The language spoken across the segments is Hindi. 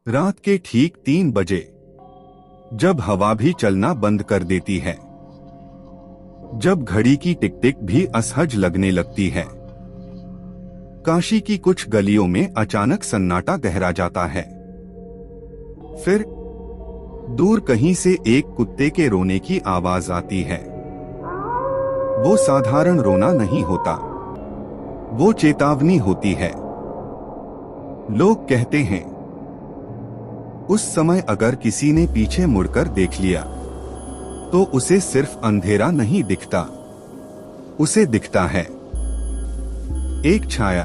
रात के ठीक 3 बजे, जब हवा भी चलना बंद कर देती है, जब घड़ी की टिक टिक भी असहज लगने लगती है, काशी की कुछ गलियों में अचानक सन्नाटा गहरा जाता है। फिर दूर कहीं से एक कुत्ते के रोने की आवाज आती है। वो साधारण रोना नहीं होता, वो चेतावनी होती है। लोग कहते हैं उस समय अगर किसी ने पीछे मुड़कर देख लिया तो उसे सिर्फ अंधेरा नहीं दिखता, उसे दिखता है एक छाया,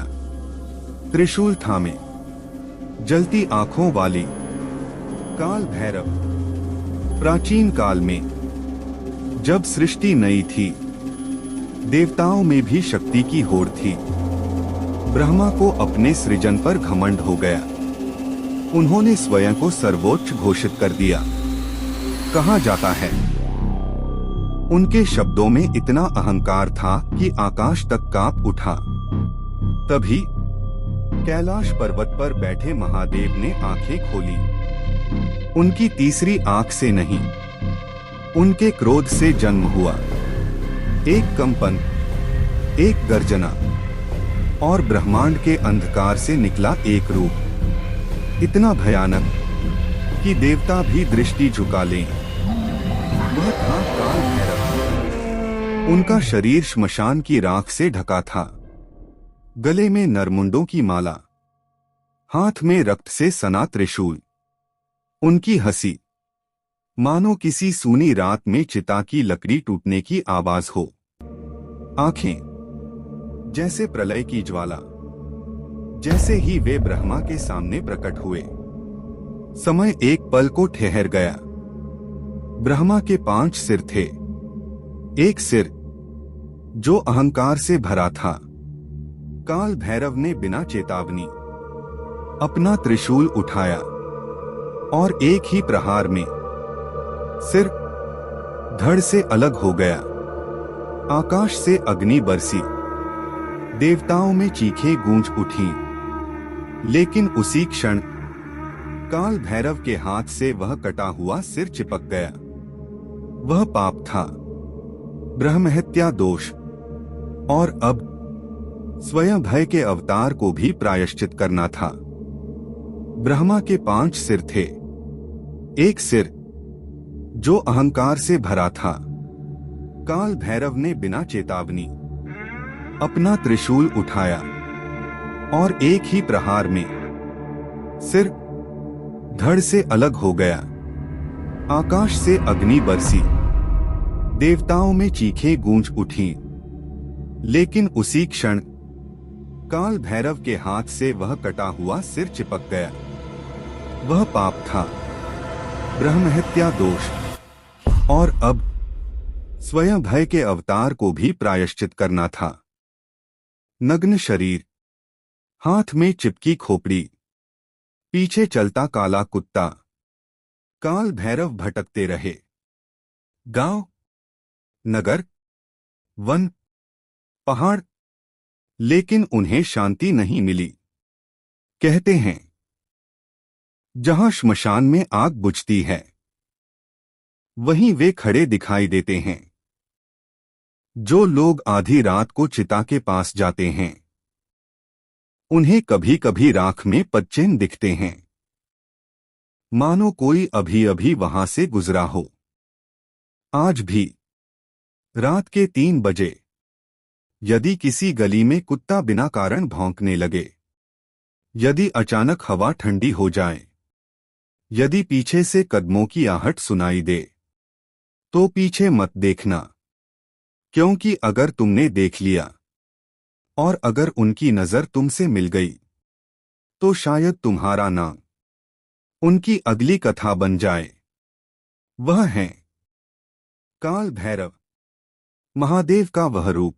त्रिशूल थामे, जलती आंखों वाली, काल भैरव। प्राचीन काल में जब सृष्टि नई थी, देवताओं में भी शक्ति की होड़ थी। ब्रह्मा को अपने सृजन पर घमंड हो गया। उन्होंने स्वयं को सर्वोच्च घोषित कर दिया। कहा जाता है उनके शब्दों में इतना अहंकार था कि आकाश तक कांप उठा। तभी कैलाश पर्वत पर बैठे महादेव ने आंखें खोली। उनकी तीसरी आंख से नहीं, उनके क्रोध से जन्म हुआ एक कंपन, एक गर्जना, और ब्रह्मांड के अंधकार से निकला एक रूप इतना भयानक कि देवता भी दृष्टि झुका लें। वह था काल भैरव। उनका शरीर श्मशान की राख से ढका था। गले में नरमुंडों की माला, हाथ में रक्त से सना त्रिशूल। उनकी हंसी मानो किसी सूनी रात में चिता की लकड़ी टूटने की आवाज हो। आंखें जैसे प्रलय की ज्वाला। जैसे ही वे ब्रह्मा के सामने प्रकट हुए, समय एक पल को ठहर गया। ब्रह्मा के 5 सिर थे। एक सिर जो अहंकार से भरा था। काल भैरव ने बिना चेतावनी अपना त्रिशूल उठाया और एक ही प्रहार में सिर धड़ से अलग हो गया। आकाश से अग्नि बरसी, देवताओं में चीखें गूंज उठी। लेकिन उसी क्षण काल भैरव के हाथ से वह कटा हुआ सिर चिपक गया। वह पाप था, ब्रह्महत्या दोष, और अब स्वयं भय के अवतार को भी प्रायश्चित करना था। ब्रह्मा के 5 सिर थे। एक सिर जो अहंकार से भरा था। काल भैरव ने बिना चेतावनी अपना त्रिशूल उठाया और एक ही प्रहार में सिर धड़ से अलग हो गया। आकाश से अग्नि बरसी, देवताओं में चीखें गूंज उठी। लेकिन उसी क्षण काल भैरव के हाथ से वह कटा हुआ सिर चिपक गया। वह पाप था, ब्रह्महत्या दोष, और अब स्वयं भय के अवतार को भी प्रायश्चित करना था। नग्न शरीर, हाथ में चिपकी खोपड़ी, पीछे चलता काला कुत्ता। काल भैरव भटकते रहे। गांव, नगर, वन, पहाड़, लेकिन उन्हें शांति नहीं मिली। कहते हैं जहां श्मशान में आग बुझती है, वहीं वे खड़े दिखाई देते हैं। जो लोग आधी रात को चिता के पास जाते हैं, उन्हें कभी कभी राख में पदचिन्ह दिखते हैं, मानो कोई अभी अभी वहां से गुजरा हो। आज भी रात के 3 बजे यदि किसी गली में कुत्ता बिना कारण भौंकने लगे, यदि अचानक हवा ठंडी हो जाए, यदि पीछे से कदमों की आहट सुनाई दे, तो पीछे मत देखना। क्योंकि अगर तुमने देख लिया और अगर उनकी नजर तुमसे मिल गई, तो शायद तुम्हारा नाम उनकी अगली कथा बन जाए। वह है काल भैरव, महादेव का वह रूप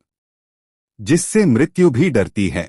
जिससे मृत्यु भी डरती है।